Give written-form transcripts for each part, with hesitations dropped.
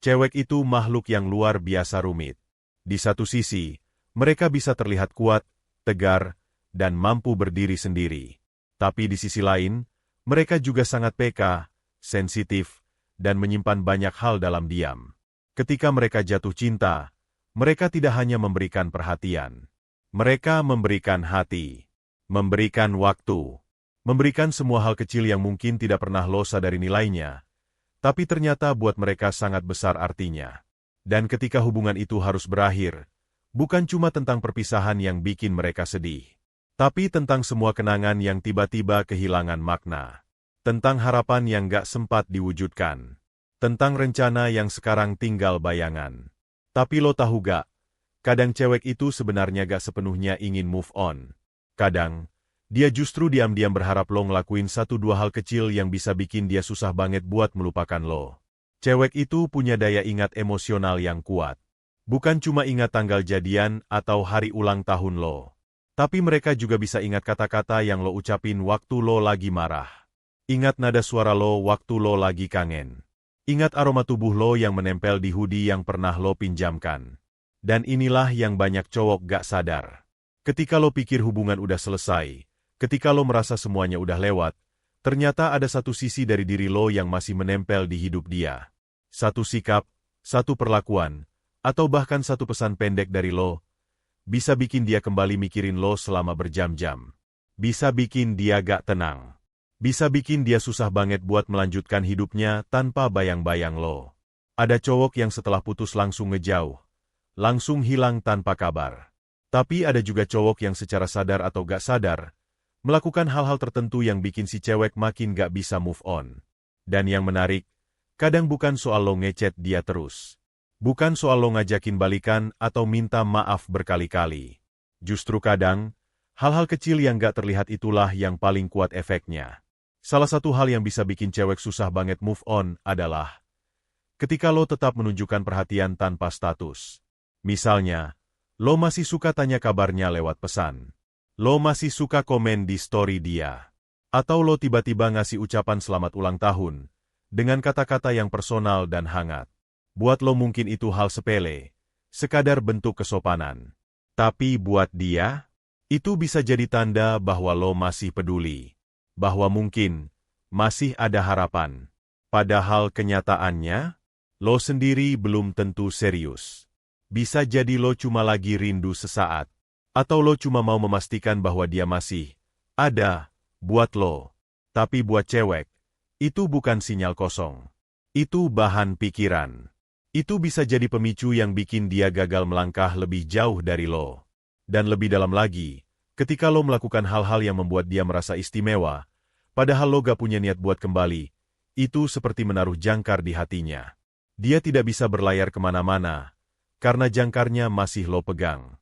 Cewek itu makhluk yang luar biasa rumit. Di satu sisi, mereka bisa terlihat kuat, tegar, dan mampu berdiri sendiri. Tapi di sisi lain, mereka juga sangat peka, sensitif, dan menyimpan banyak hal dalam diam. Ketika mereka jatuh cinta, mereka tidak hanya memberikan perhatian. Mereka memberikan hati, memberikan waktu, memberikan semua hal kecil yang mungkin tidak pernah lo sadari nilainya, tapi ternyata buat mereka sangat besar artinya. Dan ketika hubungan itu harus berakhir, bukan cuma tentang perpisahan yang bikin mereka sedih, tapi tentang semua kenangan yang tiba-tiba kehilangan makna. Tentang harapan yang gak sempat diwujudkan. Tentang rencana yang sekarang tinggal bayangan. Tapi lo tahu gak, kadang cewek itu sebenarnya gak sepenuhnya ingin move on. Kadang, dia justru diam-diam berharap lo ngelakuin 1-2 hal kecil yang bisa bikin dia susah banget buat melupakan lo. Cewek itu punya daya ingat emosional yang kuat. Bukan cuma ingat tanggal jadian atau hari ulang tahun lo. Tapi mereka juga bisa ingat kata-kata yang lo ucapin waktu lo lagi marah. Ingat nada suara lo waktu lo lagi kangen. Ingat aroma tubuh lo yang menempel di hoodie yang pernah lo pinjamkan. Dan inilah yang banyak cowok gak sadar. Ketika lo pikir hubungan udah selesai, ketika lo merasa semuanya udah lewat, ternyata ada satu sisi dari diri lo yang masih menempel di hidup dia. Satu sikap, satu perlakuan, atau bahkan satu pesan pendek dari lo, bisa bikin dia kembali mikirin lo selama berjam-jam. Bisa bikin dia gak tenang. Bisa bikin dia susah banget buat melanjutkan hidupnya tanpa bayang-bayang lo. Ada cowok yang setelah putus langsung ngejauh, langsung hilang tanpa kabar. Tapi ada juga cowok yang secara sadar atau gak sadar, melakukan hal-hal tertentu yang bikin si cewek makin gak bisa move on. Dan yang menarik, kadang bukan soal lo ngechat dia terus. Bukan soal lo ngajakin balikan atau minta maaf berkali-kali. Justru kadang, hal-hal kecil yang gak terlihat itulah yang paling kuat efeknya. Salah satu hal yang bisa bikin cewek susah banget move on adalah ketika lo tetap menunjukkan perhatian tanpa status. Misalnya, lo masih suka tanya kabarnya lewat pesan. Lo masih suka komen di story dia. Atau lo tiba-tiba ngasih ucapan selamat ulang tahun, dengan kata-kata yang personal dan hangat. Buat lo mungkin itu hal sepele, sekadar bentuk kesopanan. Tapi buat dia, itu bisa jadi tanda bahwa lo masih peduli. Bahwa mungkin, masih ada harapan. Padahal kenyataannya, lo sendiri belum tentu serius. Bisa jadi lo cuma lagi rindu sesaat. Atau lo cuma mau memastikan bahwa dia masih ada buat lo. Tapi buat cewek, itu bukan sinyal kosong. Itu bahan pikiran. Itu bisa jadi pemicu yang bikin dia gagal melangkah lebih jauh dari lo. Dan lebih dalam lagi, ketika lo melakukan hal-hal yang membuat dia merasa istimewa, padahal lo gak punya niat buat kembali, itu seperti menaruh jangkar di hatinya. Dia tidak bisa berlayar kemana-mana, karena jangkarnya masih lo pegang.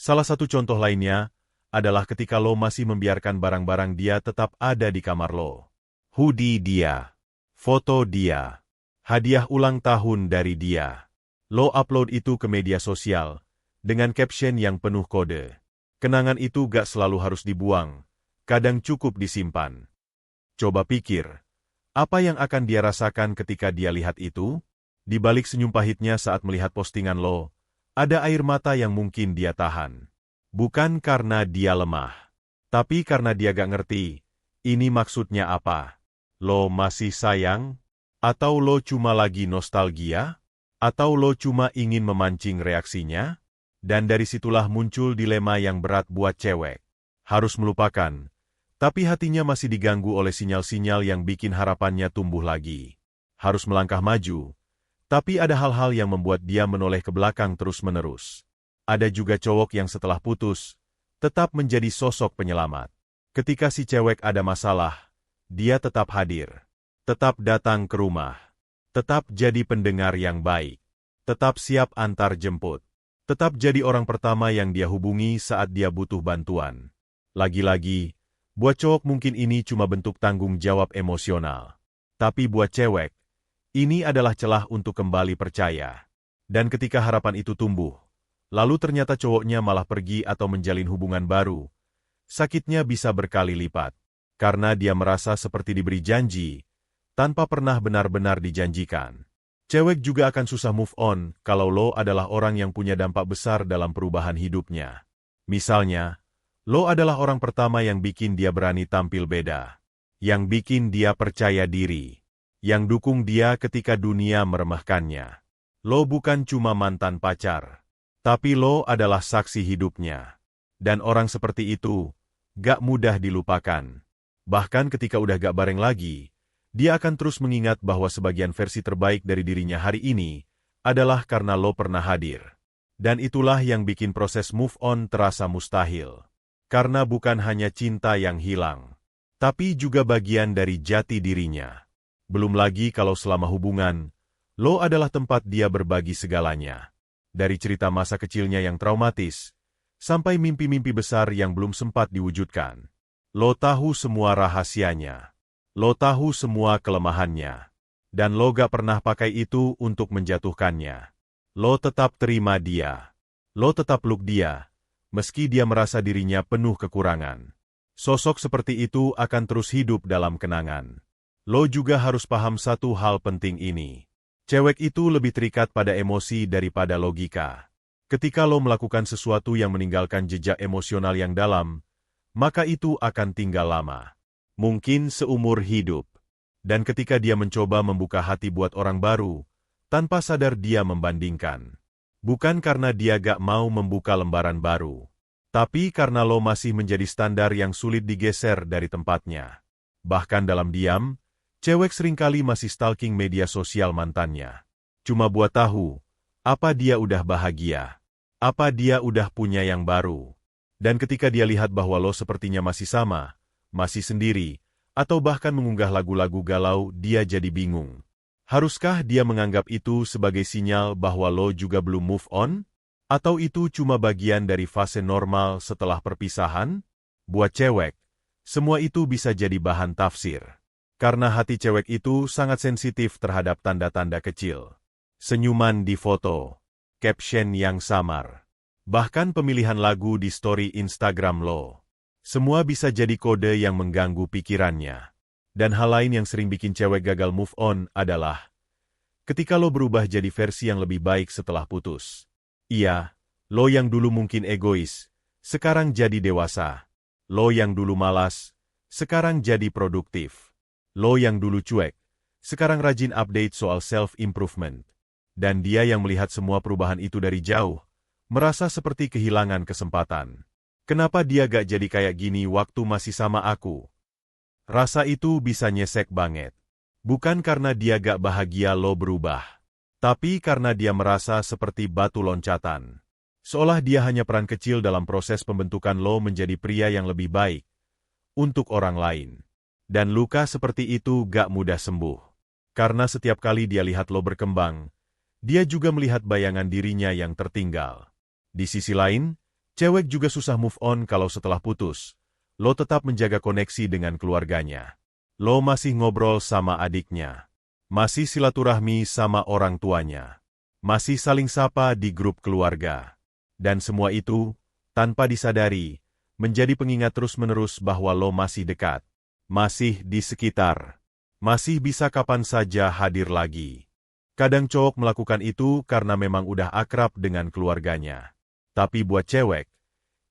Salah satu contoh lainnya adalah ketika lo masih membiarkan barang-barang dia tetap ada di kamar lo. Hoodie dia, foto dia, hadiah ulang tahun dari dia. Lo upload itu ke media sosial, dengan caption yang penuh kode. Kenangan itu gak selalu harus dibuang, kadang cukup disimpan. Coba pikir, apa yang akan dia rasakan ketika dia lihat itu? Di balik senyum pahitnya saat melihat postingan lo, ada air mata yang mungkin dia tahan. Bukan karena dia lemah, tapi karena dia gak ngerti, ini maksudnya apa? Lo masih sayang? Atau lo cuma lagi nostalgia? Atau lo cuma ingin memancing reaksinya? Dan dari situlah muncul dilema yang berat buat cewek. Harus melupakan, tapi hatinya masih diganggu oleh sinyal-sinyal yang bikin harapannya tumbuh lagi. Harus melangkah maju, tapi ada hal-hal yang membuat dia menoleh ke belakang terus-menerus. Ada juga cowok yang setelah putus, tetap menjadi sosok penyelamat. Ketika si cewek ada masalah, dia tetap hadir. Tetap datang ke rumah. Tetap jadi pendengar yang baik. Tetap siap antar jemput. Tetap jadi orang pertama yang dia hubungi saat dia butuh bantuan. Lagi-lagi, buat cowok mungkin ini cuma bentuk tanggung jawab emosional. Tapi buat cewek, ini adalah celah untuk kembali percaya. Dan ketika harapan itu tumbuh, lalu ternyata cowoknya malah pergi atau menjalin hubungan baru, sakitnya bisa berkali lipat. Karena dia merasa seperti diberi janji, tanpa pernah benar-benar dijanjikan. Cewek juga akan susah move on kalau lo adalah orang yang punya dampak besar dalam perubahan hidupnya. Misalnya, lo adalah orang pertama yang bikin dia berani tampil beda, yang bikin dia percaya diri, yang dukung dia ketika dunia meremehkannya. Lo bukan cuma mantan pacar, tapi lo adalah saksi hidupnya. Dan orang seperti itu gak mudah dilupakan. Bahkan ketika udah gak bareng lagi, dia akan terus mengingat bahwa sebagian versi terbaik dari dirinya hari ini adalah karena lo pernah hadir. Dan itulah yang bikin proses move on terasa mustahil. Karena bukan hanya cinta yang hilang, tapi juga bagian dari jati dirinya. Belum lagi kalau selama hubungan, lo adalah tempat dia berbagi segalanya. Dari cerita masa kecilnya yang traumatis, sampai mimpi-mimpi besar yang belum sempat diwujudkan. Lo tahu semua rahasianya. Lo tahu semua kelemahannya. Dan lo gak pernah pakai itu untuk menjatuhkannya. Lo tetap terima dia. Lo tetap peluk dia, meski dia merasa dirinya penuh kekurangan. Sosok seperti itu akan terus hidup dalam kenangan. Lo juga harus paham satu hal penting ini. Cewek itu lebih terikat pada emosi daripada logika. Ketika lo melakukan sesuatu yang meninggalkan jejak emosional yang dalam, maka itu akan tinggal lama. Mungkin seumur hidup. Dan ketika dia mencoba membuka hati buat orang baru, tanpa sadar dia membandingkan. Bukan karena dia gak mau membuka lembaran baru, tapi karena lo masih menjadi standar yang sulit digeser dari tempatnya. Bahkan dalam diam, cewek seringkali masih stalking media sosial mantannya. Cuma buat tahu, apa dia udah bahagia, apa dia udah punya yang baru. Dan ketika dia lihat bahwa lo sepertinya masih sama, masih sendiri, atau bahkan mengunggah lagu-lagu galau, dia jadi bingung. Haruskah dia menganggap itu sebagai sinyal bahwa lo juga belum move on? Atau itu cuma bagian dari fase normal setelah perpisahan? Buat cewek, semua itu bisa jadi bahan tafsir. Karena hati cewek itu sangat sensitif terhadap tanda-tanda kecil. Senyuman di foto, caption yang samar, bahkan pemilihan lagu di story Instagram lo. Semua bisa jadi kode yang mengganggu pikirannya. Dan hal lain yang sering bikin cewek gagal move on adalah ketika lo berubah jadi versi yang lebih baik setelah putus. Iya, lo yang dulu mungkin egois, sekarang jadi dewasa. Lo yang dulu malas, sekarang jadi produktif. Lo yang dulu cuek, sekarang rajin update soal self-improvement. Dan dia yang melihat semua perubahan itu dari jauh, merasa seperti kehilangan kesempatan. Kenapa dia gak jadi kayak gini waktu masih sama aku? Rasa itu bisa nyesek banget. Bukan karena dia gak bahagia lo berubah, tapi karena dia merasa seperti batu loncatan. Seolah dia hanya peran kecil dalam proses pembentukan lo menjadi pria yang lebih baik untuk orang lain. Dan luka seperti itu gak mudah sembuh. Karena setiap kali dia lihat lo berkembang, dia juga melihat bayangan dirinya yang tertinggal. Di sisi lain, cewek juga susah move on kalau setelah putus. Lo tetap menjaga koneksi dengan keluarganya. Lo masih ngobrol sama adiknya. Masih silaturahmi sama orang tuanya. Masih saling sapa di grup keluarga. Dan semua itu, tanpa disadari, menjadi pengingat terus-menerus bahwa lo masih dekat. Masih di sekitar. Masih bisa kapan saja hadir lagi. Kadang cowok melakukan itu karena memang udah akrab dengan keluarganya. Tapi buat cewek,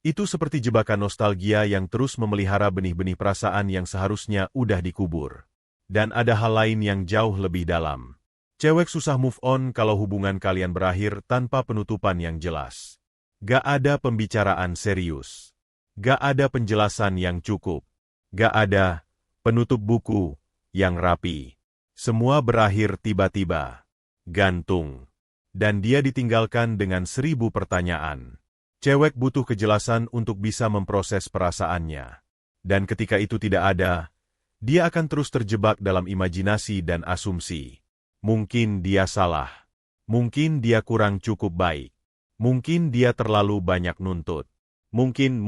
itu seperti jebakan nostalgia yang terus memelihara benih-benih perasaan yang seharusnya udah dikubur. Dan ada hal lain yang jauh lebih dalam. Cewek susah move on kalau hubungan kalian berakhir tanpa penutupan yang jelas. Gak ada pembicaraan serius. Gak ada penjelasan yang cukup. Gak ada penutup buku yang rapi. Semua berakhir tiba-tiba. Gantung. Dan dia ditinggalkan dengan 1000 pertanyaan. Cewek butuh kejelasan untuk bisa memproses perasaannya. Dan ketika itu tidak ada, dia akan terus terjebak dalam imajinasi dan asumsi. Mungkin dia salah. Mungkin dia kurang cukup baik. Mungkin dia terlalu banyak nuntut. Mungkin,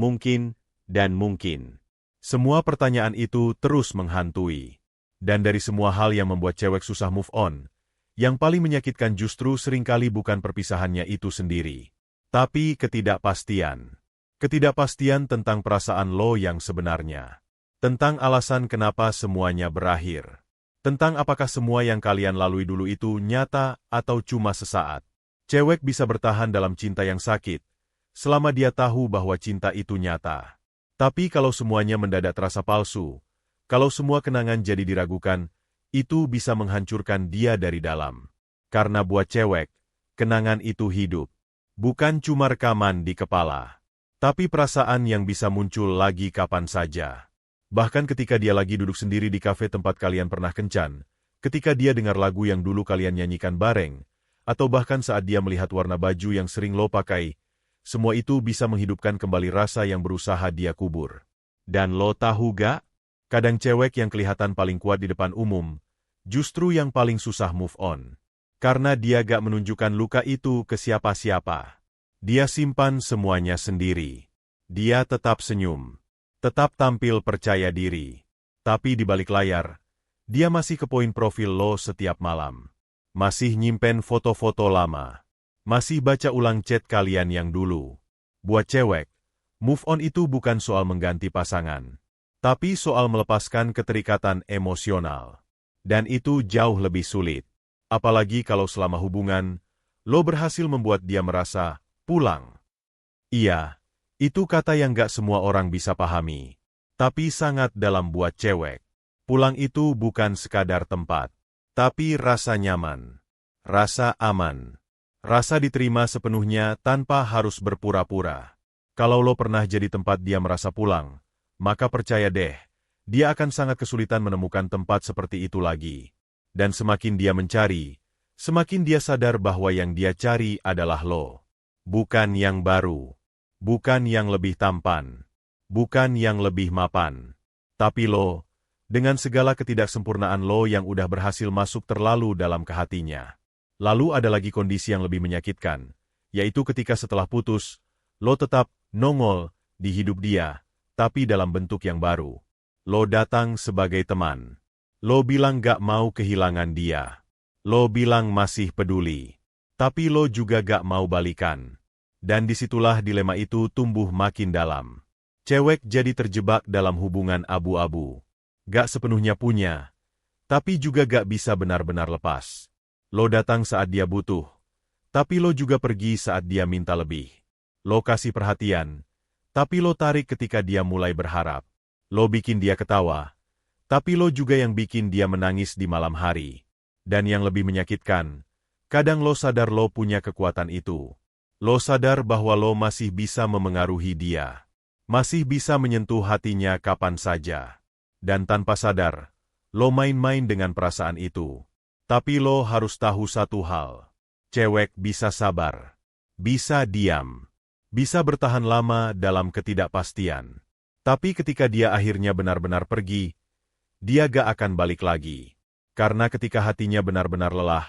dan mungkin. Semua pertanyaan itu terus menghantui. Dan dari semua hal yang membuat cewek susah move on, yang paling menyakitkan justru seringkali bukan perpisahannya itu sendiri. Tapi ketidakpastian. Ketidakpastian tentang perasaan lo yang sebenarnya. Tentang alasan kenapa semuanya berakhir. Tentang apakah semua yang kalian lalui dulu itu nyata atau cuma sesaat. Cewek bisa bertahan dalam cinta yang sakit, selama dia tahu bahwa cinta itu nyata. Tapi kalau semuanya mendadak terasa palsu, kalau semua kenangan jadi diragukan, itu bisa menghancurkan dia dari dalam. Karena buat cewek, kenangan itu hidup. Bukan cuma rekaman di kepala, tapi perasaan yang bisa muncul lagi kapan saja. Bahkan ketika dia lagi duduk sendiri di kafe tempat kalian pernah kencan, ketika dia dengar lagu yang dulu kalian nyanyikan bareng, atau bahkan saat dia melihat warna baju yang sering lo pakai, semua itu bisa menghidupkan kembali rasa yang berusaha dia kubur. Dan lo tahu gak? Kadang cewek yang kelihatan paling kuat di depan umum, justru yang paling susah move on. Karena dia gak menunjukkan luka itu ke siapa-siapa. Dia simpan semuanya sendiri. Dia tetap senyum. Tetap tampil percaya diri. Tapi di balik layar, dia masih kepoin profil lo setiap malam. Masih nyimpen foto-foto lama. Masih baca ulang chat kalian yang dulu. Buat cewek, move on itu bukan soal mengganti pasangan, tapi soal melepaskan keterikatan emosional. Dan itu jauh lebih sulit. Apalagi kalau selama hubungan, lo berhasil membuat dia merasa pulang. Iya. Itu kata yang gak semua orang bisa pahami, tapi sangat dalam buat cewek. Pulang itu bukan sekadar tempat, tapi rasa nyaman, rasa aman, rasa diterima sepenuhnya tanpa harus berpura-pura. Kalau lo pernah jadi tempat dia merasa pulang, maka percaya deh, dia akan sangat kesulitan menemukan tempat seperti itu lagi. Dan semakin dia mencari, semakin dia sadar bahwa yang dia cari adalah lo. Bukan yang baru. Bukan yang lebih tampan, bukan yang lebih mapan, tapi lo, dengan segala ketidaksempurnaan lo yang udah berhasil masuk terlalu dalam ke hatinya. Lalu ada lagi kondisi yang lebih menyakitkan, yaitu ketika setelah putus, lo tetap nongol di hidup dia, tapi dalam bentuk yang baru. Lo datang sebagai teman. Lo bilang gak mau kehilangan dia. Lo bilang masih peduli, tapi lo juga gak mau balikan. Dan disitulah dilema itu tumbuh makin dalam. Cewek jadi terjebak dalam hubungan abu-abu. Gak sepenuhnya punya, tapi juga gak bisa benar-benar lepas. Lo datang saat dia butuh, tapi lo juga pergi saat dia minta lebih. Lo kasih perhatian, tapi lo tarik ketika dia mulai berharap. Lo bikin dia ketawa, tapi lo juga yang bikin dia menangis di malam hari. Dan yang lebih menyakitkan, kadang lo sadar lo punya kekuatan itu. Lo sadar bahwa lo masih bisa memengaruhi dia. Masih bisa menyentuh hatinya kapan saja. Dan tanpa sadar, lo main-main dengan perasaan itu. Tapi lo harus tahu satu hal. Cewek bisa sabar. Bisa diam. Bisa bertahan lama dalam ketidakpastian. Tapi ketika dia akhirnya benar-benar pergi, dia gak akan balik lagi. Karena ketika hatinya benar-benar lelah,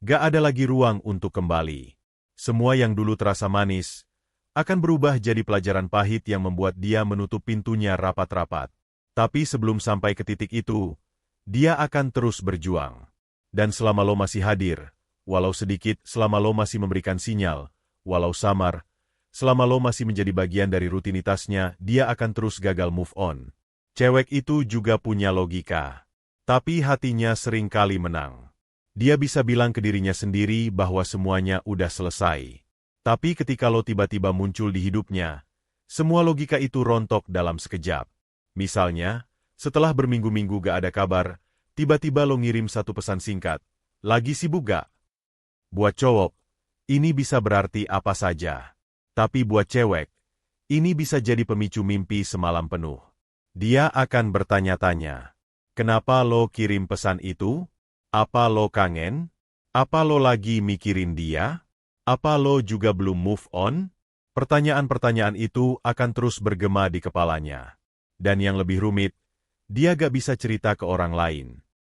gak ada lagi ruang untuk kembali. Semua yang dulu terasa manis, akan berubah jadi pelajaran pahit yang membuat dia menutup pintunya rapat-rapat. Tapi sebelum sampai ke titik itu, dia akan terus berjuang. Dan selama lo masih hadir, walau sedikit, selama lo masih memberikan sinyal, walau samar, selama lo masih menjadi bagian dari rutinitasnya, dia akan terus gagal move on. Cewek itu juga punya logika, tapi hatinya sering kali menang. Dia bisa bilang ke dirinya sendiri bahwa semuanya udah selesai. Tapi ketika lo tiba-tiba muncul di hidupnya, semua logika itu rontok dalam sekejap. Misalnya, setelah berminggu-minggu gak ada kabar, tiba-tiba lo ngirim satu pesan singkat. Lagi sibuk gak? Buat cowok, ini bisa berarti apa saja. Tapi buat cewek, ini bisa jadi pemicu mimpi semalam penuh. Dia akan bertanya-tanya, kenapa lo kirim pesan itu? Apa lo kangen? Apa lo lagi mikirin dia? Apa lo juga belum move on? Pertanyaan-pertanyaan itu akan terus bergema di kepalanya. Dan yang lebih rumit, dia gak bisa cerita ke orang lain.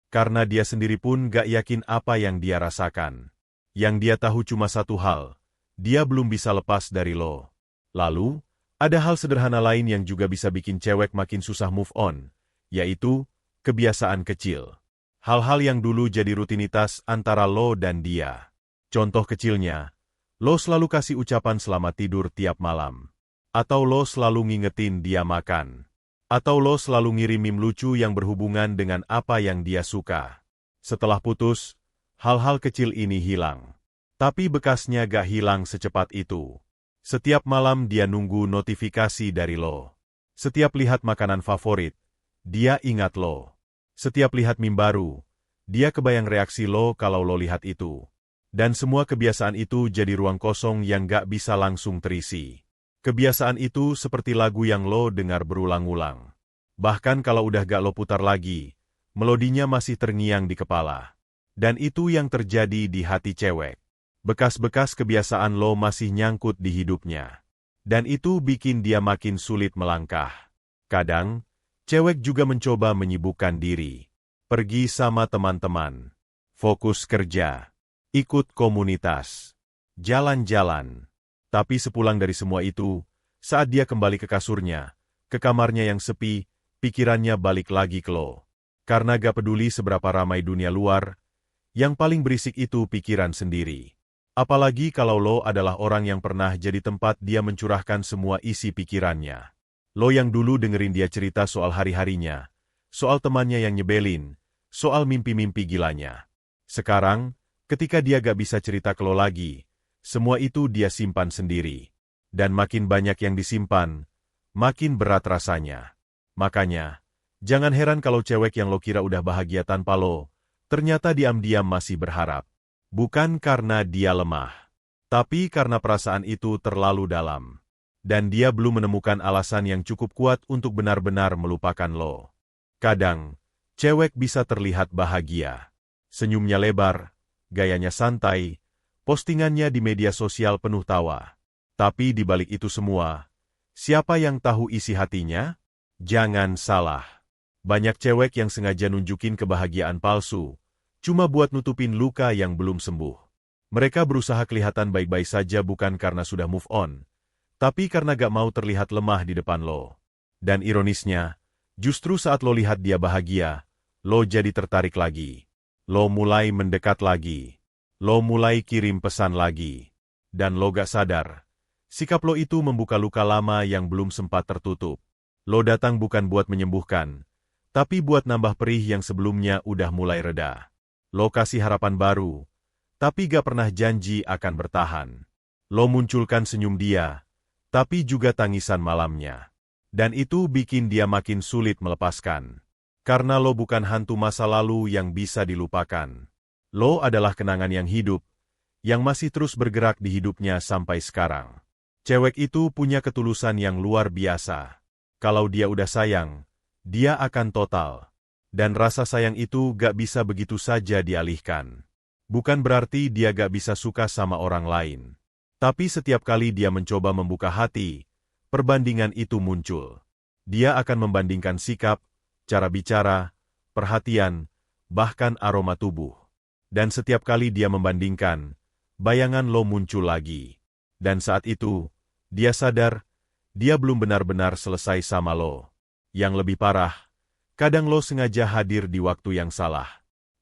Karena dia sendiri pun gak yakin apa yang dia rasakan. Yang dia tahu cuma satu hal, dia belum bisa lepas dari lo. Lalu, ada hal sederhana lain yang juga bisa bikin cewek makin susah move on, yaitu kebiasaan kecil. Hal-hal yang dulu jadi rutinitas antara lo dan dia. Contoh kecilnya, lo selalu kasih ucapan selamat tidur tiap malam. Atau lo selalu ngingetin dia makan. Atau lo selalu ngirim meme lucu yang berhubungan dengan apa yang dia suka. Setelah putus, hal-hal kecil ini hilang. Tapi bekasnya gak hilang secepat itu. Setiap malam dia nunggu notifikasi dari lo. Setiap lihat makanan favorit, dia ingat lo. Setiap lihat meme baru, dia kebayang reaksi lo kalau lo lihat itu. Dan semua kebiasaan itu jadi ruang kosong yang gak bisa langsung terisi. Kebiasaan itu seperti lagu yang lo dengar berulang-ulang. Bahkan kalau udah gak lo putar lagi, melodinya masih terngiang di kepala. Dan itu yang terjadi di hati cewek. Bekas-bekas kebiasaan lo masih nyangkut di hidupnya. Dan itu bikin dia makin sulit melangkah. Kadang, cewek juga mencoba menyibukkan diri. Pergi sama teman-teman. Fokus kerja. Ikut komunitas. Jalan-jalan. Tapi sepulang dari semua itu, saat dia kembali ke kasurnya, ke kamarnya yang sepi, pikirannya balik lagi ke lo. Karena gak peduli seberapa ramai dunia luar, yang paling berisik itu pikiran sendiri. Apalagi kalau lo adalah orang yang pernah jadi tempat dia mencurahkan semua isi pikirannya. Lo yang dulu dengerin dia cerita soal hari-harinya, soal temannya yang nyebelin, soal mimpi-mimpi gilanya. Sekarang, ketika dia gak bisa cerita ke lo lagi, semua itu dia simpan sendiri. Dan makin banyak yang disimpan, makin berat rasanya. Makanya, jangan heran kalau cewek yang lo kira udah bahagia tanpa lo, ternyata diam-diam masih berharap. Bukan karena dia lemah, tapi karena perasaan itu terlalu dalam. Dan dia belum menemukan alasan yang cukup kuat untuk benar-benar melupakan lo. Kadang, cewek bisa terlihat bahagia. Senyumnya lebar, gayanya santai, postingannya di media sosial penuh tawa. Tapi di balik itu semua, siapa yang tahu isi hatinya? Jangan salah. Banyak cewek yang sengaja nunjukin kebahagiaan palsu, cuma buat nutupin luka yang belum sembuh. Mereka berusaha kelihatan baik-baik saja bukan karena sudah move on, tapi karena gak mau terlihat lemah di depan lo. Dan ironisnya, justru saat lo lihat dia bahagia, lo jadi tertarik lagi. Lo mulai mendekat lagi. Lo mulai kirim pesan lagi. Dan lo gak sadar, sikap lo itu membuka luka lama yang belum sempat tertutup. Lo datang bukan buat menyembuhkan, tapi buat nambah perih yang sebelumnya udah mulai reda. Lo kasih harapan baru, tapi gak pernah janji akan bertahan. Lo munculkan senyum dia, tapi juga tangisan malamnya. Dan itu bikin dia makin sulit melepaskan. Karena lo bukan hantu masa lalu yang bisa dilupakan. Lo adalah kenangan yang hidup, yang masih terus bergerak di hidupnya sampai sekarang. Cewek itu punya ketulusan yang luar biasa. Kalau dia udah sayang, dia akan total. Dan rasa sayang itu gak bisa begitu saja dialihkan. Bukan berarti dia gak bisa suka sama orang lain. Tapi setiap kali dia mencoba membuka hati, perbandingan itu muncul. Dia akan membandingkan sikap, cara bicara, perhatian, bahkan aroma tubuh. Dan setiap kali dia membandingkan, bayangan lo muncul lagi. Dan saat itu, dia sadar, dia belum benar-benar selesai sama lo. Yang lebih parah, kadang lo sengaja hadir di waktu yang salah.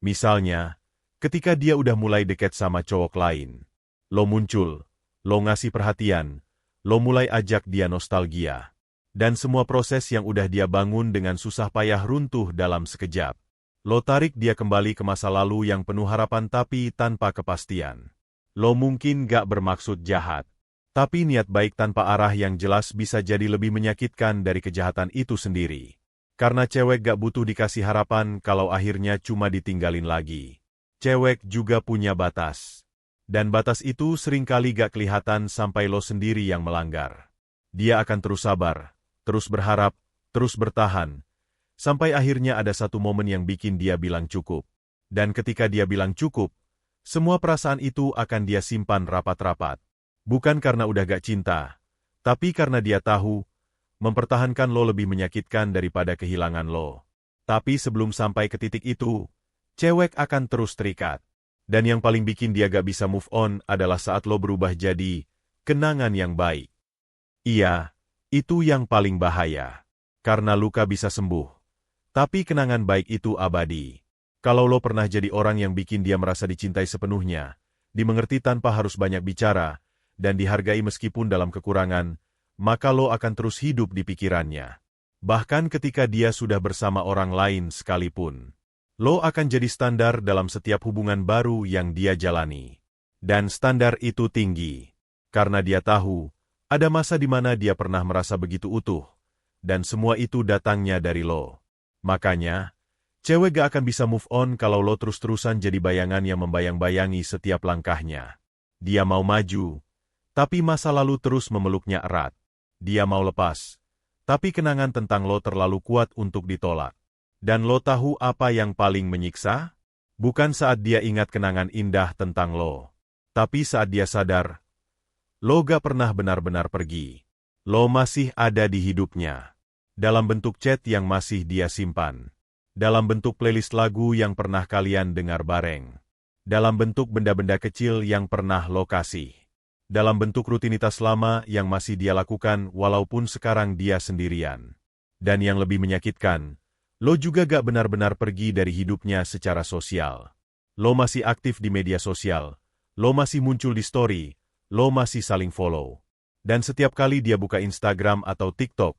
Misalnya, ketika dia udah mulai deket sama cowok lain. Lo muncul, lo ngasih perhatian, lo mulai ajak dia nostalgia. Dan semua proses yang udah dia bangun dengan susah payah runtuh dalam sekejap. Lo tarik dia kembali ke masa lalu yang penuh harapan tapi tanpa kepastian. Lo mungkin gak bermaksud jahat. Tapi niat baik tanpa arah yang jelas bisa jadi lebih menyakitkan dari kejahatan itu sendiri. Karena cewek gak butuh dikasih harapan kalau akhirnya cuma ditinggalin lagi. Cewek juga punya batas. Dan batas itu seringkali gak kelihatan sampai lo sendiri yang melanggar. Dia akan terus sabar, terus berharap, terus bertahan, sampai akhirnya ada satu momen yang bikin dia bilang cukup. Dan ketika dia bilang cukup, semua perasaan itu akan dia simpan rapat-rapat. Bukan karena udah gak cinta, tapi karena dia tahu, mempertahankan lo lebih menyakitkan daripada kehilangan lo. Tapi sebelum sampai ke titik itu, cewek akan terus terikat. Dan yang paling bikin dia gak bisa move on adalah saat lo berubah jadi kenangan yang baik. Iya, itu yang paling bahaya. Karena luka bisa sembuh. Tapi kenangan baik itu abadi. Kalau lo pernah jadi orang yang bikin dia merasa dicintai sepenuhnya, dimengerti tanpa harus banyak bicara, dan dihargai meskipun dalam kekurangan, maka lo akan terus hidup di pikirannya. Bahkan ketika dia sudah bersama orang lain sekalipun. Lo akan jadi standar dalam setiap hubungan baru yang dia jalani. Dan standar itu tinggi. Karena dia tahu, ada masa di mana dia pernah merasa begitu utuh. Dan semua itu datangnya dari lo. Makanya, cewek gak akan bisa move on kalau lo terus-terusan jadi bayangan yang membayang-bayangi setiap langkahnya. Dia mau maju, tapi masa lalu terus memeluknya erat. Dia mau lepas, tapi kenangan tentang lo terlalu kuat untuk ditolak. Dan lo tahu apa yang paling menyiksa? Bukan saat dia ingat kenangan indah tentang lo. Tapi saat dia sadar, lo gak pernah benar-benar pergi. Lo masih ada di hidupnya. Dalam bentuk chat yang masih dia simpan. Dalam bentuk playlist lagu yang pernah kalian dengar bareng. Dalam bentuk benda-benda kecil yang pernah lo kasih. Dalam bentuk rutinitas lama yang masih dia lakukan walaupun sekarang dia sendirian. Dan yang lebih menyakitkan, lo juga gak benar-benar pergi dari hidupnya secara sosial. Lo masih aktif di media sosial. Lo masih muncul di story. Lo masih saling follow. Dan setiap kali dia buka Instagram atau TikTok,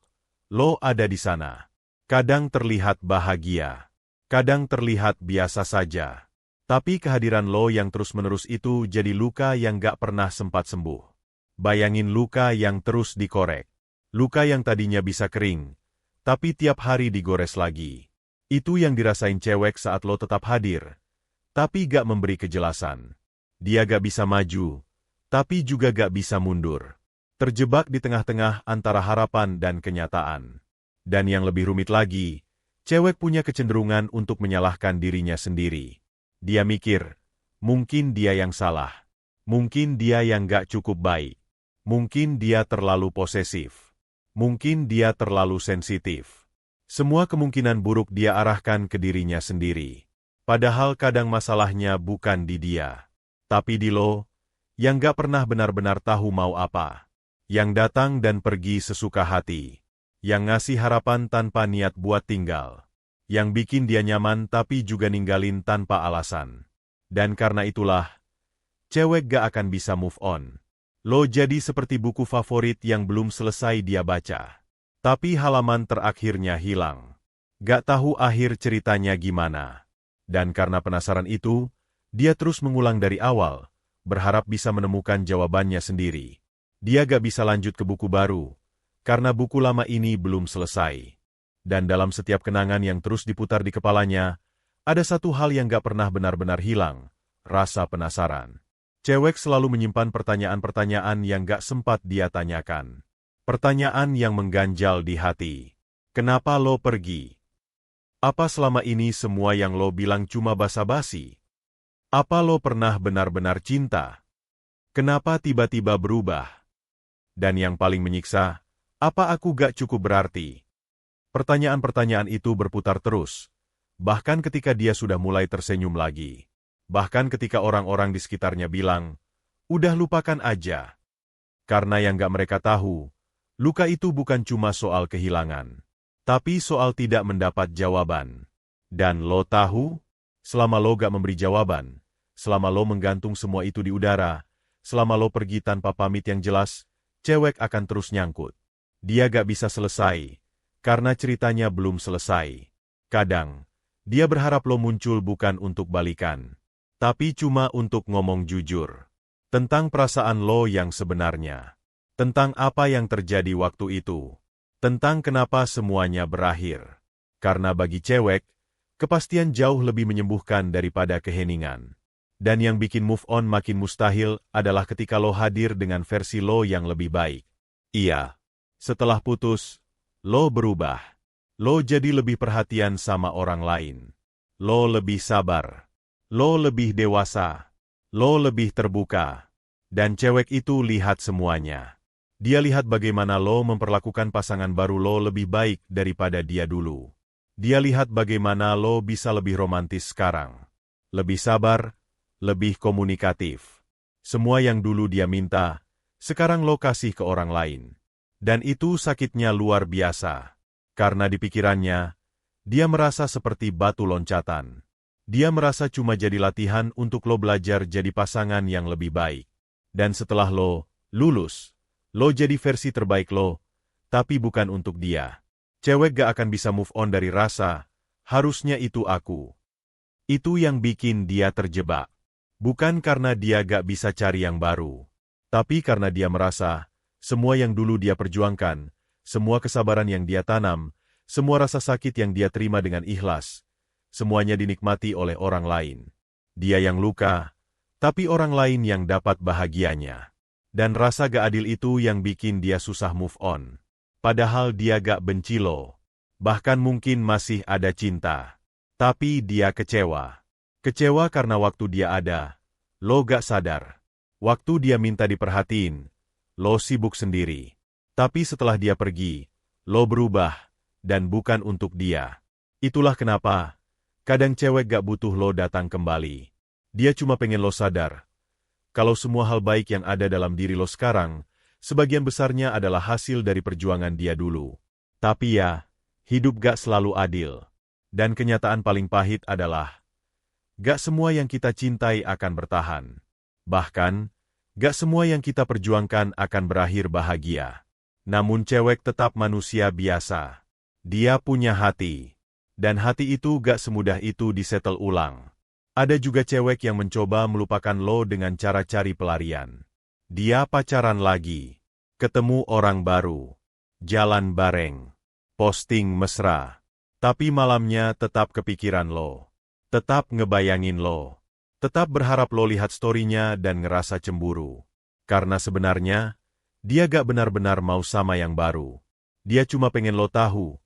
lo ada di sana. Kadang terlihat bahagia. Kadang terlihat biasa saja. Tapi kehadiran lo yang terus-menerus itu jadi luka yang gak pernah sempat sembuh. Bayangin luka yang terus dikorek. Luka yang tadinya bisa kering, tapi tiap hari digores lagi. Itu yang dirasain cewek saat lo tetap hadir, tapi gak memberi kejelasan. Dia gak bisa maju, tapi juga gak bisa mundur. Terjebak di tengah-tengah antara harapan dan kenyataan. Dan yang lebih rumit lagi, cewek punya kecenderungan untuk menyalahkan dirinya sendiri. Dia mikir, mungkin dia yang salah. Mungkin dia yang gak cukup baik. Mungkin dia terlalu posesif. Mungkin dia terlalu sensitif. Semua kemungkinan buruk dia arahkan ke dirinya sendiri. Padahal kadang masalahnya bukan di dia, tapi di lo, yang gak pernah benar-benar tahu mau apa. Yang datang dan pergi sesuka hati. Yang ngasih harapan tanpa niat buat tinggal. Yang bikin dia nyaman tapi juga ninggalin tanpa alasan. Dan karena itulah, cewek gak akan bisa move on. Lo jadi seperti buku favorit yang belum selesai dia baca. Tapi halaman terakhirnya hilang. Gak tahu akhir ceritanya gimana. Dan karena penasaran itu, dia terus mengulang dari awal, berharap bisa menemukan jawabannya sendiri. Dia gak bisa lanjut ke buku baru, karena buku lama ini belum selesai. Dan dalam setiap kenangan yang terus diputar di kepalanya, ada satu hal yang gak pernah benar-benar hilang, rasa penasaran. Cewek selalu menyimpan pertanyaan-pertanyaan yang gak sempat dia tanyakan. Pertanyaan yang mengganjal di hati. Kenapa lo pergi? Apa selama ini semua yang lo bilang cuma basa-basi? Apa lo pernah benar-benar cinta? Kenapa tiba-tiba berubah? Dan yang paling menyiksa, apa aku gak cukup berarti? Pertanyaan-pertanyaan itu berputar terus, bahkan ketika dia sudah mulai tersenyum lagi. Bahkan ketika orang-orang di sekitarnya bilang, udah lupakan aja. Karena yang gak mereka tahu, luka itu bukan cuma soal kehilangan, tapi soal tidak mendapat jawaban. Dan lo tahu, selama lo gak memberi jawaban, selama lo menggantung semua itu di udara, selama lo pergi tanpa pamit yang jelas, cewek akan terus nyangkut. Dia gak bisa selesai, karena ceritanya belum selesai. Kadang, dia berharap lo muncul bukan untuk balikan, tapi cuma untuk ngomong jujur. Tentang perasaan lo yang sebenarnya. Tentang apa yang terjadi waktu itu. Tentang kenapa semuanya berakhir. Karena bagi cewek, kepastian jauh lebih menyembuhkan daripada keheningan. Dan yang bikin move on makin mustahil adalah ketika lo hadir dengan versi lo yang lebih baik. Iya, setelah putus, lo berubah. Lo jadi lebih perhatian sama orang lain. Lo lebih sabar. Lo lebih dewasa. Lo lebih terbuka. Dan cewek itu lihat semuanya. Dia lihat bagaimana lo memperlakukan pasangan baru lo lebih baik daripada dia dulu. Dia lihat bagaimana lo bisa lebih romantis sekarang. Lebih sabar, lebih komunikatif. Semua yang dulu dia minta, sekarang lo kasih ke orang lain. Dan itu sakitnya luar biasa. Karena di pikirannya, dia merasa seperti batu loncatan. Dia merasa cuma jadi latihan untuk lo belajar jadi pasangan yang lebih baik. Dan setelah lo lulus, lo jadi versi terbaik lo, tapi bukan untuk dia. Cewek gak akan bisa move on dari rasa, harusnya itu aku. Itu yang bikin dia terjebak. Bukan karena dia gak bisa cari yang baru. Tapi karena dia merasa, semua yang dulu dia perjuangkan, semua kesabaran yang dia tanam, semua rasa sakit yang dia terima dengan ikhlas, semuanya dinikmati oleh orang lain. Dia yang luka, tapi orang lain yang dapat bahagianya. Dan rasa gak adil itu yang bikin dia susah move on. Padahal dia gak benci lo. Bahkan mungkin masih ada cinta. Tapi dia kecewa. Kecewa karena waktu dia ada, lo gak sadar. Waktu dia minta diperhatiin, lo sibuk sendiri. Tapi setelah dia pergi, lo berubah, dan bukan untuk dia. Itulah kenapa, kadang cewek gak butuh lo datang kembali. Dia cuma pengen lo sadar. Kalau semua hal baik yang ada dalam diri lo sekarang, sebagian besarnya adalah hasil dari perjuangan dia dulu. Tapi ya, hidup gak selalu adil. Dan kenyataan paling pahit adalah, gak semua yang kita cintai akan bertahan. Bahkan, gak semua yang kita perjuangkan akan berakhir bahagia. Namun cewek tetap manusia biasa. Dia punya hati. Dan hati itu gak semudah itu disetel ulang. Ada juga cewek yang mencoba melupakan lo dengan cara cari pelarian. Dia pacaran lagi, ketemu orang baru, jalan bareng, posting mesra. Tapi malamnya tetap kepikiran lo, tetap ngebayangin lo, tetap berharap lo lihat story-nya dan ngerasa cemburu. Karena sebenarnya, dia gak benar-benar mau sama yang baru. Dia cuma pengen lo tahu,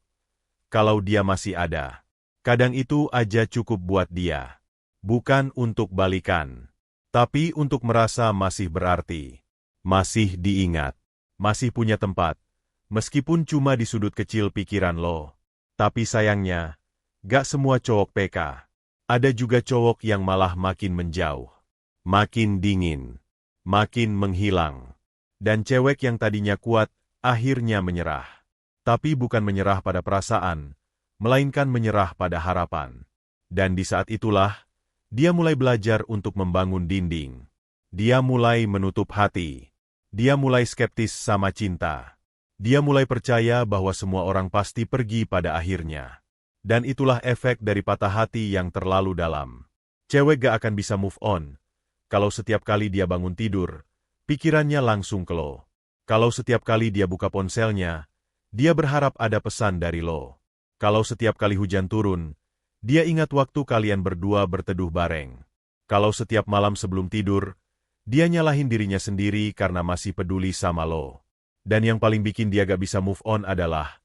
kalau dia masih ada. Kadang itu aja cukup buat dia. Bukan untuk balikan, tapi untuk merasa masih berarti, masih diingat, masih punya tempat, meskipun cuma di sudut kecil pikiran lo. Tapi sayangnya, gak semua cowok PK. Ada juga cowok yang malah makin menjauh, makin dingin, makin menghilang. Dan cewek yang tadinya kuat, akhirnya menyerah. Tapi bukan menyerah pada perasaan, melainkan menyerah pada harapan. Dan di saat itulah, dia mulai belajar untuk membangun dinding. Dia mulai menutup hati. Dia mulai skeptis sama cinta. Dia mulai percaya bahwa semua orang pasti pergi pada akhirnya. Dan itulah efek dari patah hati yang terlalu dalam. Cewek gak akan bisa move on. Kalau setiap kali dia bangun tidur, pikirannya langsung ke lo. Kalau setiap kali dia buka ponselnya, dia berharap ada pesan dari lo. Kalau setiap kali hujan turun, dia ingat waktu kalian berdua berteduh bareng. Kalau setiap malam sebelum tidur, dia nyalahin dirinya sendiri karena masih peduli sama lo. Dan yang paling bikin dia gak bisa move on adalah,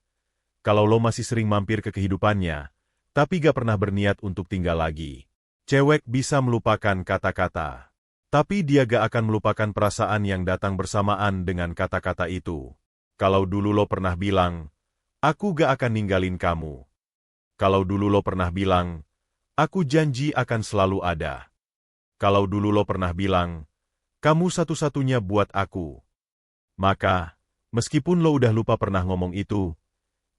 kalau lo masih sering mampir ke kehidupannya, tapi gak pernah berniat untuk tinggal lagi. Cewek bisa melupakan kata-kata, tapi dia gak akan melupakan perasaan yang datang bersamaan dengan kata-kata itu. Kalau dulu lo pernah bilang, aku gak akan ninggalin kamu. Kalau dulu lo pernah bilang, aku janji akan selalu ada. Kalau dulu lo pernah bilang, kamu satu-satunya buat aku. Maka, meskipun lo udah lupa pernah ngomong itu,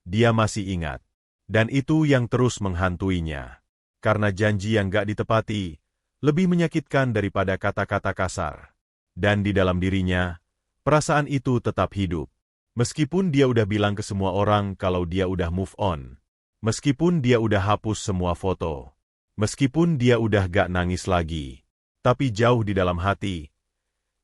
dia masih ingat. Dan itu yang terus menghantuinya. Karena janji yang gak ditepati, lebih menyakitkan daripada kata-kata kasar. Dan di dalam dirinya, perasaan itu tetap hidup. Meskipun dia udah bilang ke semua orang kalau dia udah move on. Meskipun dia udah hapus semua foto. Meskipun dia udah gak nangis lagi. Tapi jauh di dalam hati,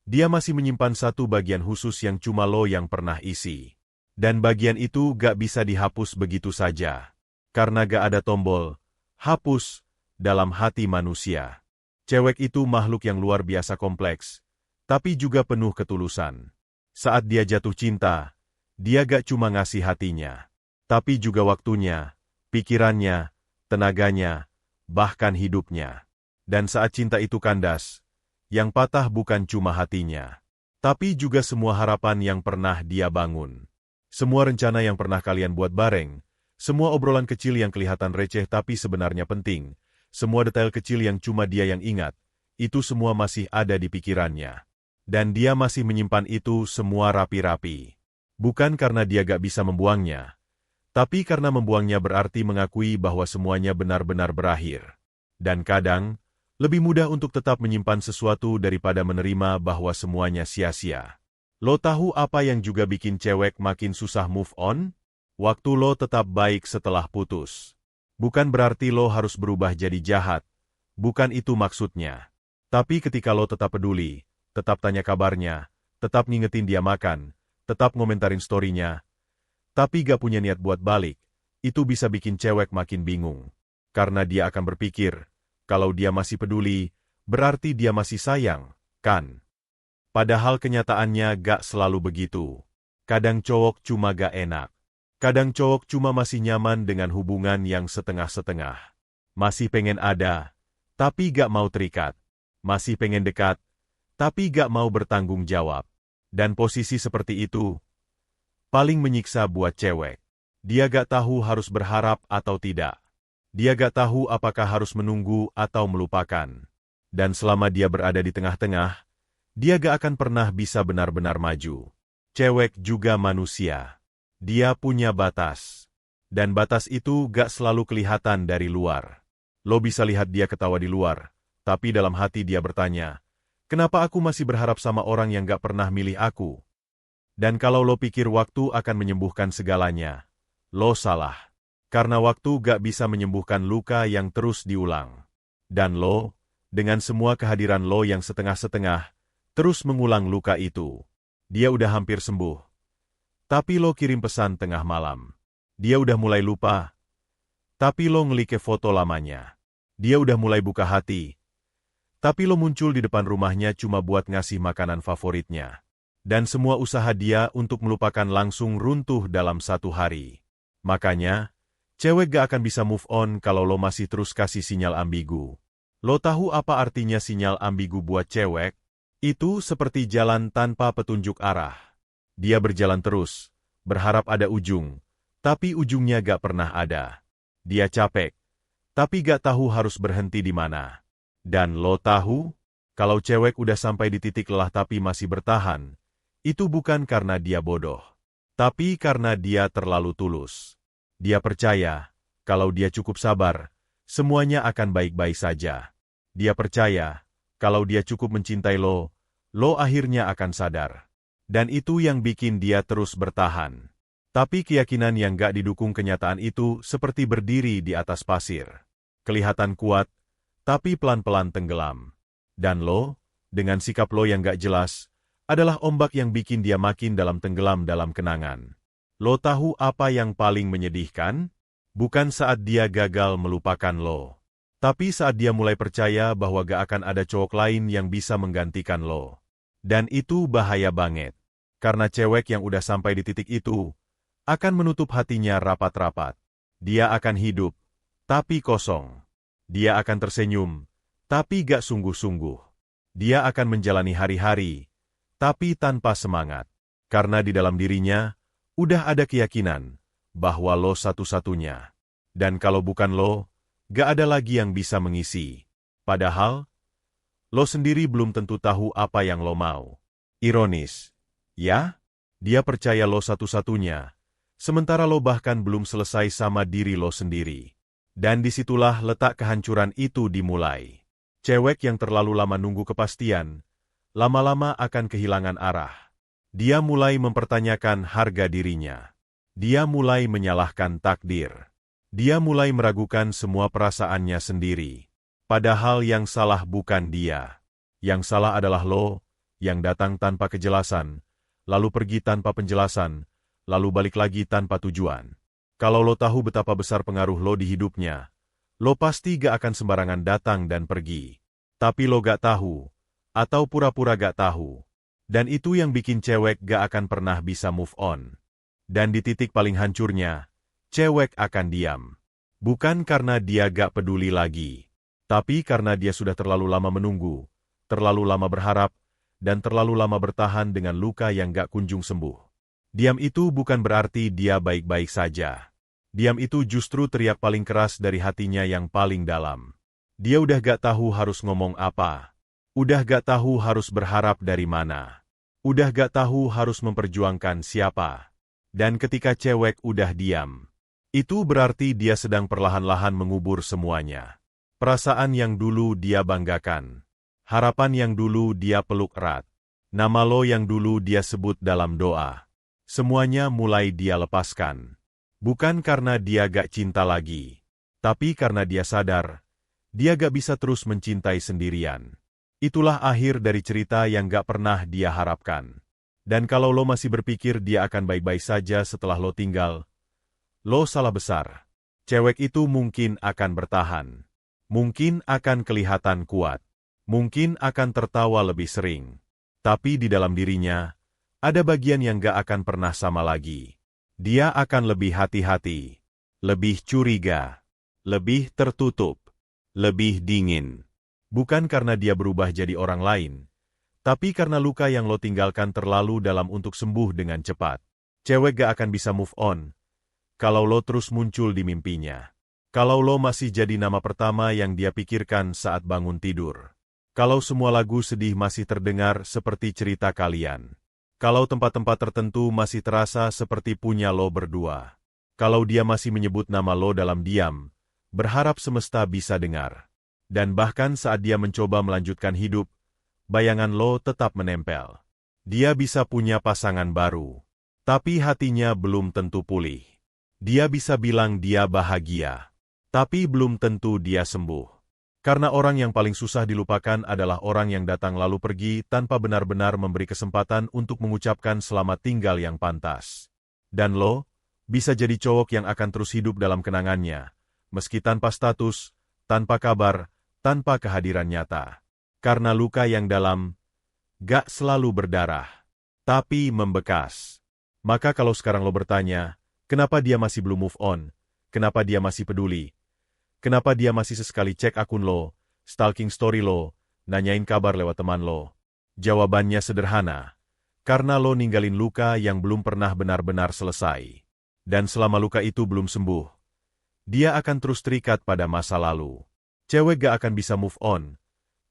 dia masih menyimpan satu bagian khusus yang cuma lo yang pernah isi. Dan bagian itu gak bisa dihapus begitu saja. Karena gak ada tombol hapus dalam hati manusia. Cewek itu makhluk yang luar biasa kompleks, tapi juga penuh ketulusan. Saat dia jatuh cinta, dia gak cuma ngasih hatinya, tapi juga waktunya, pikirannya, tenaganya, bahkan hidupnya. Dan saat cinta itu kandas, yang patah bukan cuma hatinya, tapi juga semua harapan yang pernah dia bangun. Semua rencana yang pernah kalian buat bareng, semua obrolan kecil yang kelihatan receh tapi sebenarnya penting, semua detail kecil yang cuma dia yang ingat, itu semua masih ada di pikirannya. Dan dia masih menyimpan itu semua rapi-rapi. Bukan karena dia gak bisa membuangnya, tapi karena membuangnya berarti mengakui bahwa semuanya benar-benar berakhir. Dan kadang, lebih mudah untuk tetap menyimpan sesuatu daripada menerima bahwa semuanya sia-sia. Lo tahu apa yang juga bikin cewek makin susah move on? Waktu lo tetap baik setelah putus. Bukan berarti lo harus berubah jadi jahat. Bukan itu maksudnya. Tapi ketika lo tetap peduli, tetap tanya kabarnya, tetap ngingetin dia makan, tetap ngomentarin story-nya, tapi gak punya niat buat balik, itu bisa bikin cewek makin bingung. Karena dia akan berpikir, kalau dia masih peduli, berarti dia masih sayang, kan? Padahal kenyataannya gak selalu begitu. Kadang cowok cuma gak enak. Kadang cowok cuma masih nyaman dengan hubungan yang setengah-setengah. Masih pengen ada, tapi gak mau terikat. Masih pengen dekat, tapi gak mau bertanggung jawab. Dan posisi seperti itu paling menyiksa buat cewek. Dia gak tahu harus berharap atau tidak. Dia gak tahu apakah harus menunggu atau melupakan. Dan selama dia berada di tengah-tengah, dia gak akan pernah bisa benar-benar maju. Cewek juga manusia. Dia punya batas. Dan batas itu gak selalu kelihatan dari luar. Lo bisa lihat dia ketawa di luar, tapi dalam hati dia bertanya, kenapa aku masih berharap sama orang yang gak pernah milih aku? Dan kalau lo pikir waktu akan menyembuhkan segalanya, lo salah. Karena waktu gak bisa menyembuhkan luka yang terus diulang. Dan lo, dengan semua kehadiran lo yang setengah-setengah, terus mengulang luka itu. Dia udah hampir sembuh. Tapi lo kirim pesan tengah malam. Dia udah mulai lupa. Tapi lo ngelike foto lamanya. Dia udah mulai buka hati. Tapi lo muncul di depan rumahnya cuma buat ngasih makanan favoritnya. Dan semua usaha dia untuk melupakan langsung runtuh dalam satu hari. Makanya, cewek gak akan bisa move on kalau lo masih terus kasih sinyal ambigu. Lo tahu apa artinya sinyal ambigu buat cewek? Itu seperti jalan tanpa petunjuk arah. Dia berjalan terus, berharap ada ujung, tapi ujungnya gak pernah ada. Dia capek, tapi gak tahu harus berhenti di mana. Dan lo tahu, kalau cewek udah sampai di titik lelah tapi masih bertahan, itu bukan karena dia bodoh, tapi karena dia terlalu tulus. Dia percaya, kalau dia cukup sabar, semuanya akan baik-baik saja. Dia percaya, kalau dia cukup mencintai lo akhirnya akan sadar. Dan itu yang bikin dia terus bertahan. Tapi keyakinan yang gak didukung kenyataan itu seperti berdiri di atas pasir. Kelihatan kuat, tapi pelan-pelan tenggelam. Dan lo, dengan sikap lo yang gak jelas, adalah ombak yang bikin dia makin dalam tenggelam dalam kenangan. Lo tahu apa yang paling menyedihkan? Bukan saat dia gagal melupakan lo. Tapi saat dia mulai percaya bahwa gak akan ada cowok lain yang bisa menggantikan lo. Dan itu bahaya banget. Karena cewek yang udah sampai di titik itu, akan menutup hatinya rapat-rapat. Dia akan hidup, tapi kosong. Dia akan tersenyum, tapi gak sungguh-sungguh. Dia akan menjalani hari-hari, tapi tanpa semangat. Karena di dalam dirinya, udah ada keyakinan, bahwa lo satu-satunya. Dan kalau bukan lo, gak ada lagi yang bisa mengisi. Padahal, lo sendiri belum tentu tahu apa yang lo mau. Ironis. Ya, dia percaya lo satu-satunya, sementara lo bahkan belum selesai sama diri lo sendiri. Dan disitulah letak kehancuran itu dimulai. Cewek yang terlalu lama nunggu kepastian, lama-lama akan kehilangan arah. Dia mulai mempertanyakan harga dirinya. Dia mulai menyalahkan takdir. Dia mulai meragukan semua perasaannya sendiri. Padahal yang salah bukan dia. Yang salah adalah lo, yang datang tanpa kejelasan, lalu pergi tanpa penjelasan, lalu balik lagi tanpa tujuan. Kalau lo tahu betapa besar pengaruh lo di hidupnya, lo pasti gak akan sembarangan datang dan pergi. Tapi lo gak tahu, atau pura-pura gak tahu. Dan itu yang bikin cewek gak akan pernah bisa move on. Dan di titik paling hancurnya, cewek akan diam. Bukan karena dia gak peduli lagi, tapi karena dia sudah terlalu lama menunggu, terlalu lama berharap, dan terlalu lama bertahan dengan luka yang gak kunjung sembuh. Diam itu bukan berarti dia baik-baik saja. Diam itu justru teriak paling keras dari hatinya yang paling dalam. Dia udah gak tahu harus ngomong apa. Udah gak tahu harus berharap dari mana. Udah gak tahu harus memperjuangkan siapa. Dan ketika cewek udah diam, itu berarti dia sedang perlahan-lahan mengubur semuanya. Perasaan yang dulu dia banggakan. Harapan yang dulu dia peluk erat. Nama lo yang dulu dia sebut dalam doa. Semuanya mulai dia lepaskan. Bukan karena dia gak cinta lagi, tapi karena dia sadar, dia gak bisa terus mencintai sendirian. Itulah akhir dari cerita yang gak pernah dia harapkan. Dan kalau lo masih berpikir dia akan baik-baik saja setelah lo tinggal, lo salah besar. Cewek itu mungkin akan bertahan. Mungkin akan kelihatan kuat. Mungkin akan tertawa lebih sering. Tapi di dalam dirinya, ada bagian yang gak akan pernah sama lagi. Dia akan lebih hati-hati, lebih curiga, lebih tertutup, lebih dingin. Bukan karena dia berubah jadi orang lain, tapi karena luka yang lo tinggalkan terlalu dalam untuk sembuh dengan cepat. Cewek gak akan bisa move on kalau lo terus muncul di mimpinya. Kalau lo masih jadi nama pertama yang dia pikirkan saat bangun tidur. Kalau semua lagu sedih masih terdengar seperti cerita kalian. Kalau tempat-tempat tertentu masih terasa seperti punya lo berdua. Kalau dia masih menyebut nama lo dalam diam, berharap semesta bisa dengar. Dan bahkan saat dia mencoba melanjutkan hidup, bayangan lo tetap menempel. Dia bisa punya pasangan baru, tapi hatinya belum tentu pulih. Dia bisa bilang dia bahagia, tapi belum tentu dia sembuh. Karena orang yang paling susah dilupakan adalah orang yang datang lalu pergi tanpa benar-benar memberi kesempatan untuk mengucapkan selamat tinggal yang pantas. Dan lo, bisa jadi cowok yang akan terus hidup dalam kenangannya, meski tanpa status, tanpa kabar, tanpa kehadiran nyata. Karena luka yang dalam, gak selalu berdarah, tapi membekas. Maka kalau sekarang lo bertanya, kenapa dia masih belum move on? Kenapa dia masih peduli? Kenapa dia masih sesekali cek akun lo, stalking story lo, nanyain kabar lewat teman lo? Jawabannya sederhana. Karena lo ninggalin luka yang belum pernah benar-benar selesai. Dan selama luka itu belum sembuh, dia akan terus terikat pada masa lalu. Cewek gak akan bisa move on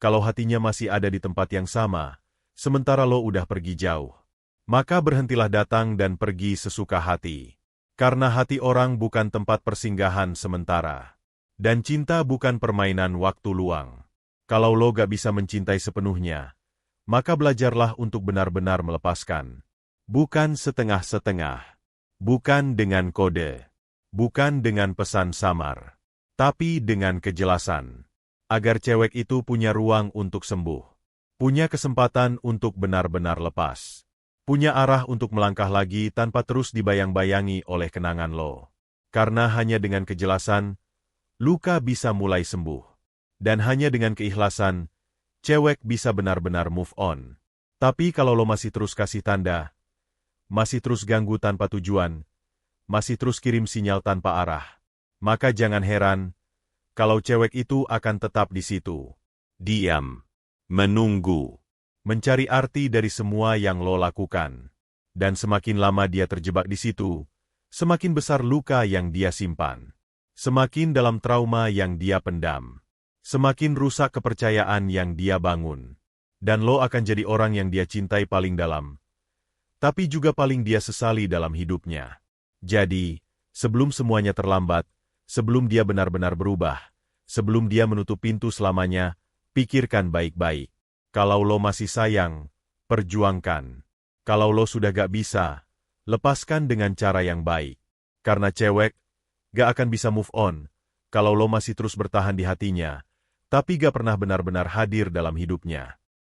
kalau hatinya masih ada di tempat yang sama, sementara lo udah pergi jauh. Maka berhentilah datang dan pergi sesuka hati. Karena hati orang bukan tempat persinggahan sementara. Dan cinta bukan permainan waktu luang. Kalau lo gak bisa mencintai sepenuhnya, maka belajarlah untuk benar-benar melepaskan. Bukan setengah-setengah. Bukan dengan kode. Bukan dengan pesan samar. Tapi dengan kejelasan. Agar cewek itu punya ruang untuk sembuh. Punya kesempatan untuk benar-benar lepas. Punya arah untuk melangkah lagi tanpa terus dibayang-bayangi oleh kenangan lo. Karena hanya dengan kejelasan, luka bisa mulai sembuh. Dan hanya dengan keikhlasan, cewek bisa benar-benar move on. Tapi kalau lo masih terus kasih tanda, masih terus ganggu tanpa tujuan, masih terus kirim sinyal tanpa arah, maka jangan heran kalau cewek itu akan tetap di situ. Diam, menunggu, mencari arti dari semua yang lo lakukan. Dan semakin lama dia terjebak di situ, semakin besar luka yang dia simpan. Semakin dalam trauma yang dia pendam. Semakin rusak kepercayaan yang dia bangun. Dan lo akan jadi orang yang dia cintai paling dalam. Tapi juga paling dia sesali dalam hidupnya. Jadi, sebelum semuanya terlambat, sebelum dia benar-benar berubah, sebelum dia menutup pintu selamanya, pikirkan baik-baik. Kalau lo masih sayang, perjuangkan. Kalau lo sudah gak bisa, lepaskan dengan cara yang baik. Karena cewek gak akan bisa move on kalau lo masih terus bertahan di hatinya, tapi gak pernah benar-benar hadir dalam hidupnya.